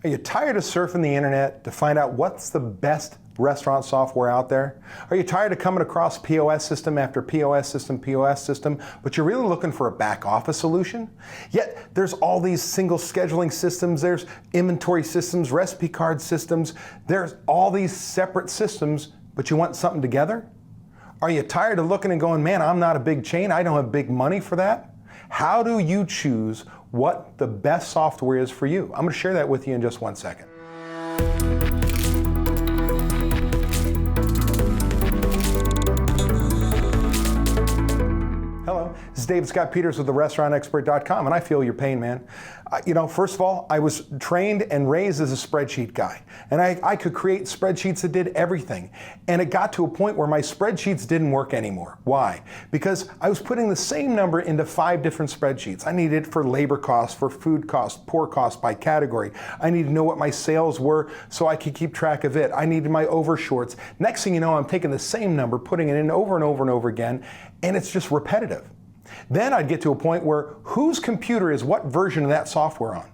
Are you tired of surfing the internet to find out what's the best restaurant software out there? Are you tired of coming across POS system after POS system, but you're really looking for a back office solution? Yet there's all these single scheduling systems, there's inventory systems, recipe card systems, there's all these separate systems, but you want something together? Are you tired of looking and going, man, I'm not a big chain, I don't have big money for that? How do you choose what the best software is for you? I'm going to share that with you in just 1 second. Hello, this is David Scott Peters with therestaurantexpert.com, and I feel your pain, man. First of all, I was trained and raised as a spreadsheet guy, and I could create spreadsheets that did everything. And it got to a point where my spreadsheets didn't work anymore. Why? Because I was putting the same number into 5 different spreadsheets. I needed it for labor costs, for food costs, pour costs by category. I needed to know what my sales were so I could keep track of it. I needed my overshorts. Next thing you know, I'm taking the same number, putting it in over and over and over again, and it's just repetitive. Then I'd get to a point where whose computer is what version of that software on?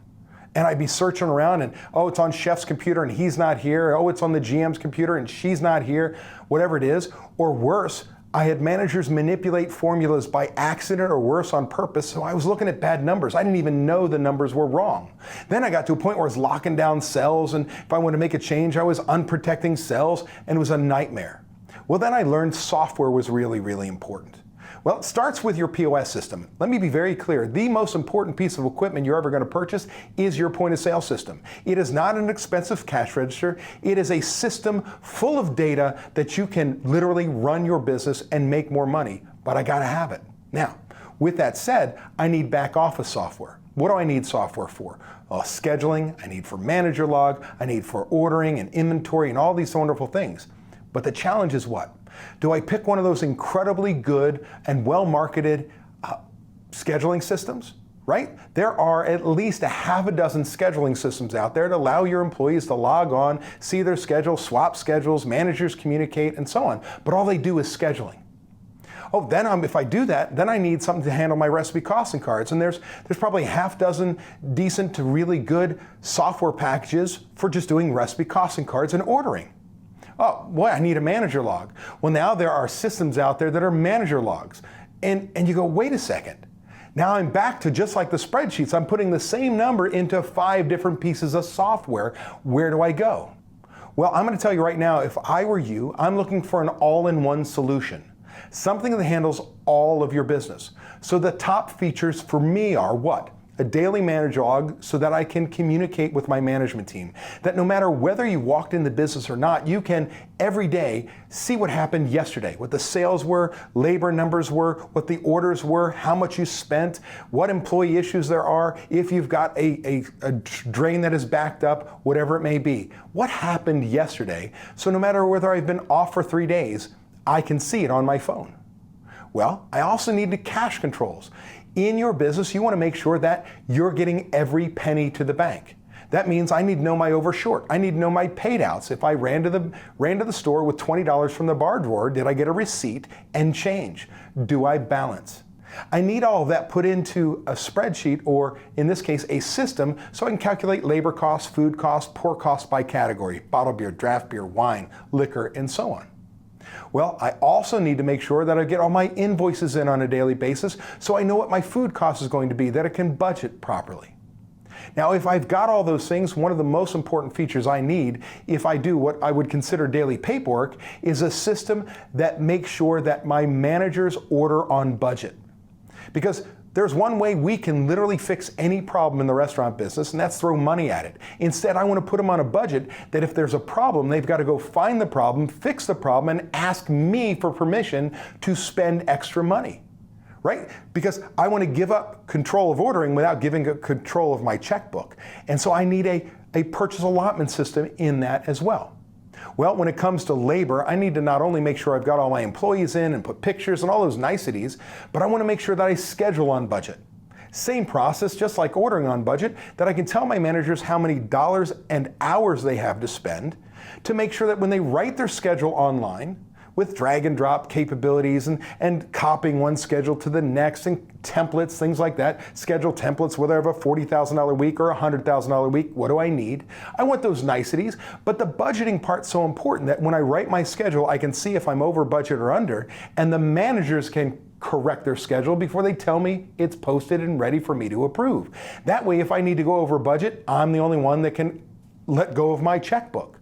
And I'd be searching around and, oh, it's on Chef's computer and he's not here. Oh, it's on the GM's computer and she's not here, whatever it is. Or worse, I had managers manipulate formulas by accident or worse on purpose, so I was looking at bad numbers. I didn't even know the numbers were wrong. Then I got to a point where I was locking down cells, and if I wanted to make a change, I was unprotecting cells, and it was a nightmare. Well, then I learned software was really, really important. Well, it starts with your POS system. Let me be very clear. The most important piece of equipment you're ever going to purchase is your point of sale system. It is not an expensive cash register. It is a system full of data that you can literally run your business and make more money, but I got to have it. Now, with that said, I need back office software. What do I need software for? Scheduling, I need for manager log, I need for ordering and inventory and all these wonderful things. But the challenge is what? Do I pick one of those incredibly good and well-marketed scheduling systems, right? There are at least a half a dozen scheduling systems out there to allow your employees to log on, see their schedule, swap schedules, managers communicate, and so on. But all they do is scheduling. Oh, then if I do that, then I need something to handle my recipe costing cards. And there's probably a half dozen decent to really good software packages for just doing recipe costing cards and ordering. Oh, boy, I need a manager log. Well, now there are systems out there that are manager logs. And you go, wait a second. Now I'm back to just like the spreadsheets. I'm putting the same number into 5 different pieces of software. Where do I go? Well, I'm going to tell you right now, if I were you, I'm looking for an all-in-one solution. Something that handles all of your business. So the top features for me are what? A daily manager log so that I can communicate with my management team. That no matter whether you walked in the business or not, you can every day see what happened yesterday, what the sales were, labor numbers were, what the orders were, how much you spent, what employee issues there are, if you've got a drain that is backed up, whatever it may be. What happened yesterday? So no matter whether I've been off for 3 days, I can see it on my phone. Well, I also need the cash controls. In your business, you want to make sure that you're getting every penny to the bank. That means I need to know my overshort. I need to know my paid outs. If I ran to the store with $20 from the bar drawer, did I get a receipt and change? Do I balance? I need all of that put into a spreadsheet, or in this case, a system, so I can calculate labor costs, food costs, pour costs by category, bottled beer, draft beer, wine, liquor, and so on. Well, I also need to make sure that I get all my invoices in on a daily basis so I know what my food cost is going to be, that I can budget properly. Now, if I've got all those things, one of the most important features I need, if I do what I would consider daily paperwork, is a system that makes sure that my managers order on budget. Because there's one way we can literally fix any problem in the restaurant business, and that's throw money at it. Instead, I want to put them on a budget that if there's a problem, they've got to go find the problem, fix the problem, and ask me for permission to spend extra money, right? Because I want to give up control of ordering without giving up control of my checkbook. And so I need a purchase allotment system in that as well. Well, when it comes to labor, I need to not only make sure I've got all my employees in and put pictures and all those niceties, but I want to make sure that I schedule on budget. Same process, just like ordering on budget, that I can tell my managers how many dollars and hours they have to spend to make sure that when they write their schedule online, with drag and drop capabilities and copying one schedule to the next and templates, things like that. Schedule templates, whether I have a $40,000 week or a $100,000 week, what do I need? I want those niceties, but the budgeting part's so important that when I write my schedule, I can see if I'm over budget or under, and the managers can correct their schedule before they tell me it's posted and ready for me to approve. That way, if I need to go over budget, I'm the only one that can let go of my checkbook.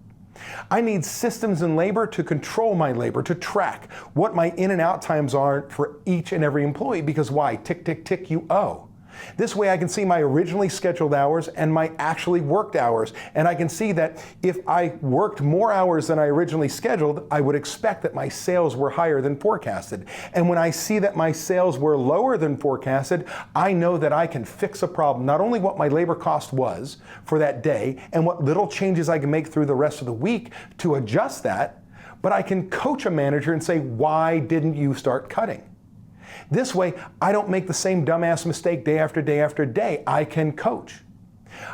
I need systems and labor to control my labor, to track what my in and out times are for each and every employee, because why? Tick, tick, tick, you owe. This way I can see my originally scheduled hours and my actually worked hours. And I can see that if I worked more hours than I originally scheduled, I would expect that my sales were higher than forecasted. And when I see that my sales were lower than forecasted, I know that I can fix a problem, not only what my labor cost was for that day and what little changes I can make through the rest of the week to adjust that, but I can coach a manager and say, why didn't you start cutting? This way, I don't make the same dumbass mistake day after day after day. I can coach.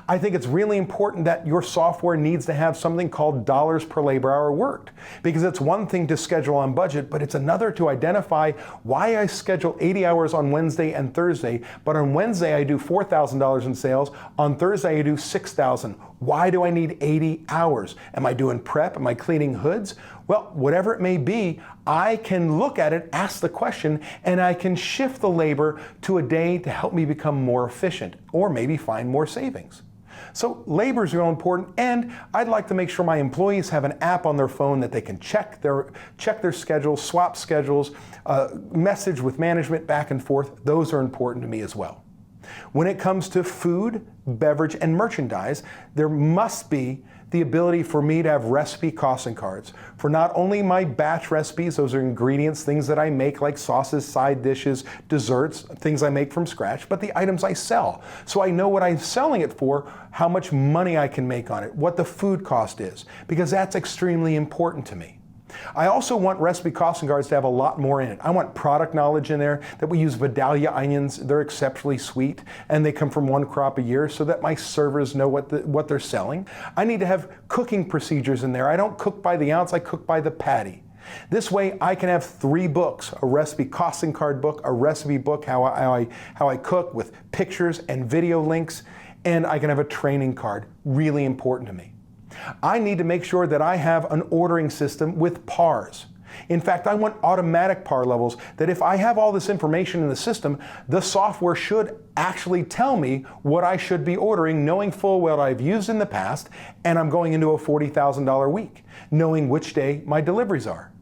I think it's really important that your software needs to have something called dollars per labor hour worked, because it's one thing to schedule on budget, but it's another to identify why I schedule 80 hours on Wednesday and Thursday, but on Wednesday I do $4,000 in sales, on Thursday I do $6,000. Why do I need 80 hours? Am I doing prep? Am I cleaning hoods? Well, whatever it may be, I can look at it, ask the question, and I can shift the labor to a day to help me become more efficient or maybe find more savings. So labor is real important, and I'd like to make sure my employees have an app on their phone that they can check their schedules, swap schedules, message with management back and forth. Those are important to me as well. When it comes to food, beverage, and merchandise, there must be the ability for me to have recipe costing cards for not only my batch recipes, those are ingredients, things that I make like sauces, side dishes, desserts, things I make from scratch, but the items I sell. So I know what I'm selling it for, how much money I can make on it, what the food cost is, because that's extremely important to me. I also want recipe costing cards to have a lot more in it. I want product knowledge in there, that we use Vidalia onions. They're exceptionally sweet and they come from one crop a year, so that my servers know what they're selling. I need to have cooking procedures in there. I don't cook by the ounce, I cook by the patty. This way I can have 3 books, a recipe costing card book, a recipe book, how I cook with pictures and video links, and I can have a training card, really important to me. I need to make sure that I have an ordering system with PARs. In fact, I want automatic PAR levels, that if I have all this information in the system, the software should actually tell me what I should be ordering, knowing full well what I've used in the past, and I'm going into a $40,000 week, knowing which day my deliveries are.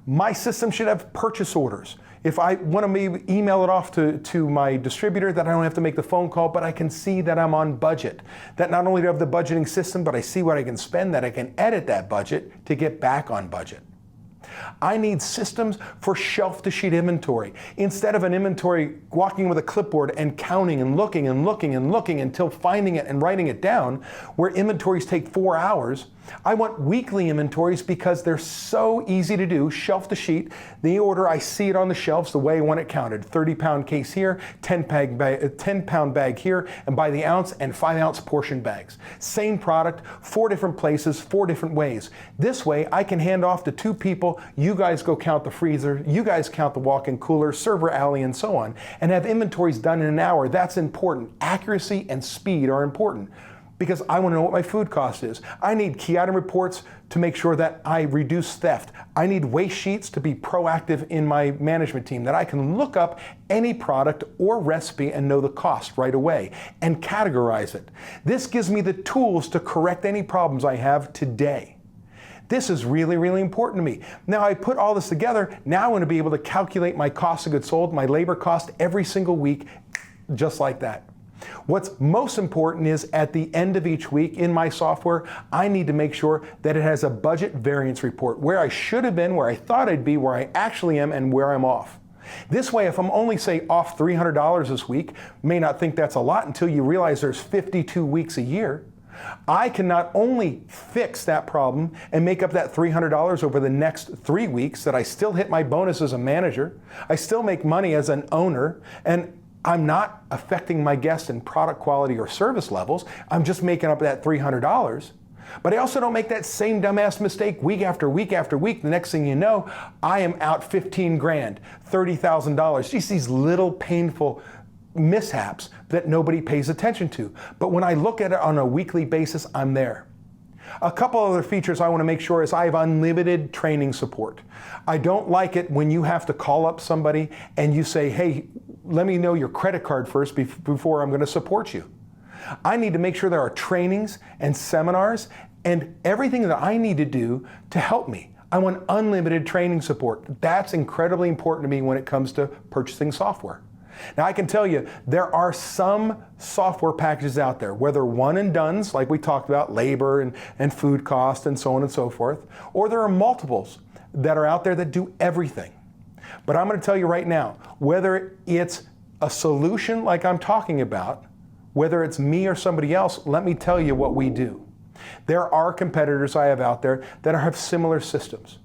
My system should have purchase orders. If I want to email it off to my distributor, that I don't have to make the phone call, but I can see that I'm on budget. That not only do I have the budgeting system, but I see what I can spend, that I can edit that budget to get back on budget. I need systems for shelf-to-sheet inventory. Instead of an inventory walking with a clipboard and counting and looking and looking and looking until finding it and writing it down, where inventories take 4 hours, I want weekly inventories because they're so easy to do, shelf-to-sheet. The order, I see it on the shelves the way I want it counted. 30-pound case here, 10-pound bag here, and by the ounce and 5-ounce portion bags. Same product, 4 different places, 4 different ways. This way, I can hand off to 2 people. You guys go count the freezer, you guys count the walk-in cooler, server alley, and so on, and have inventories done in an hour. That's important. Accuracy and speed are important, because I want to know what my food cost is. I need key item reports to make sure that I reduce theft. I need waste sheets to be proactive in my management team, that I can look up any product or recipe and know the cost right away and categorize it. This gives me the tools to correct any problems I have today. This is really, really important to me. Now I put all this together, now I want to be able to calculate my cost of goods sold, my labor cost every single week, just like that. What's most important is at the end of each week in my software, I need to make sure that it has a budget variance report, where I should have been, where I thought I'd be, where I actually am, and where I'm off. This way, if I'm only, say, off $300 this week, may not think that's a lot until you realize there's 52 weeks a year, I can not only fix that problem and make up that $300 over the next 3 weeks, that I still hit my bonus as a manager, I still make money as an owner, and I'm not affecting my guests in product quality or service levels. I'm just making up that $300. But I also don't make that same dumbass mistake week after week after week. The next thing you know, I am out 15 grand, $30,000. Just these little painful mishaps that nobody pays attention to. But when I look at it on a weekly basis, I'm there. A couple other features I want to make sure is I have unlimited training support. I don't like it when you have to call up somebody and you say, hey, let me know your credit card first before I'm going to support you. I need to make sure there are trainings and seminars and everything that I need to do to help me. I want unlimited training support. That's incredibly important to me when it comes to purchasing software. Now I can tell you, there are some software packages out there, whether one and dones, like we talked about, labor and food cost and so on and so forth, or there are multiples that are out there that do everything. But I'm going to tell you right now, whether it's a solution like I'm talking about, whether it's me or somebody else, let me tell you what we do. There are competitors I have out there that have similar systems.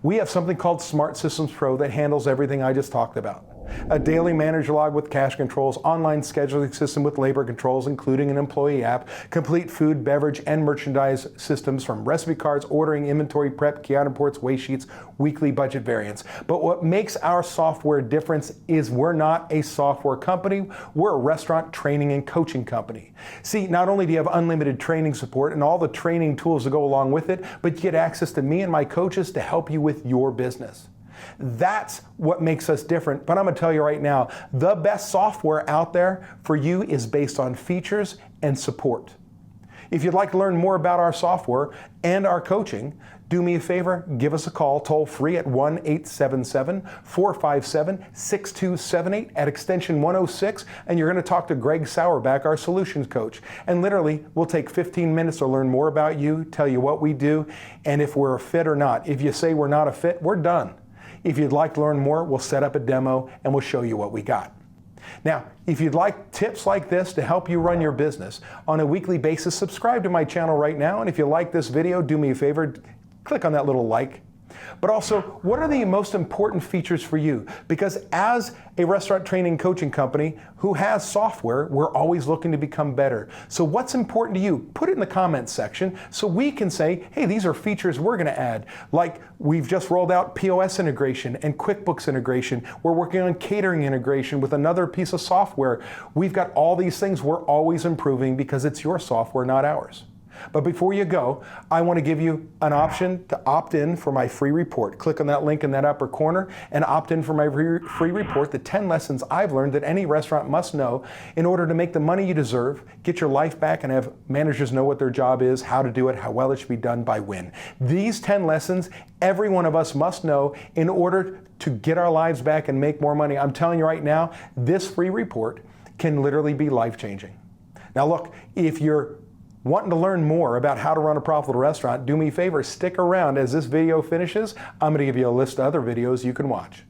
We have something called Smart Systems Pro that handles everything I just talked about. A daily manager log with cash controls, online scheduling system with labor controls, including an employee app, complete food, beverage, and merchandise systems from recipe cards, ordering, inventory prep, key item reports, waste sheets, weekly budget variance. But what makes our software different is we're not a software company, we're a restaurant training and coaching company. See, not only do you have unlimited training support and all the training tools that go along with it, but you get access to me and my coaches to help you with your business. That's what makes us different. But I'm going to tell you right now, the best software out there for you is based on features and support. If you'd like to learn more about our software and our coaching, do me a favor, give us a call toll free at 1-877-457-6278 at extension 106, and you're going to talk to Greg Sauerback, our solutions coach. And literally, we'll take 15 minutes to learn more about you, tell you what we do, and if we're a fit or not. If you say we're not a fit, we're done. If you'd like to learn more, we'll set up a demo and we'll show you what we got. Now, if you'd like tips like this to help you run your business on a weekly basis, subscribe to my channel right now. And if you like this video, do me a favor, click on that little like. But also, what are the most important features for you? Because as a restaurant training coaching company who has software, we're always looking to become better. So what's important to you? Put it in the comments section so we can say, hey, these are features we're going to add. Like we've just rolled out POS integration and QuickBooks integration. We're working on catering integration with another piece of software. We've got all these things we're always improving because it's your software, not ours. But before you go, I want to give you an option to opt in for my free report. Click on that link in that upper corner and opt in for my free report, the 10 lessons I've learned that any restaurant must know in order to make the money you deserve, get your life back, and have managers know what their job is, how to do it, how well it should be done, by when. These 10 lessons, every one of us must know in order to get our lives back and make more money. I'm telling you right now, this free report can literally be life-changing. Now look, if you're wanting to learn more about how to run a profitable restaurant, do me a favor, stick around. As this video finishes, I'm going to give you a list of other videos you can watch.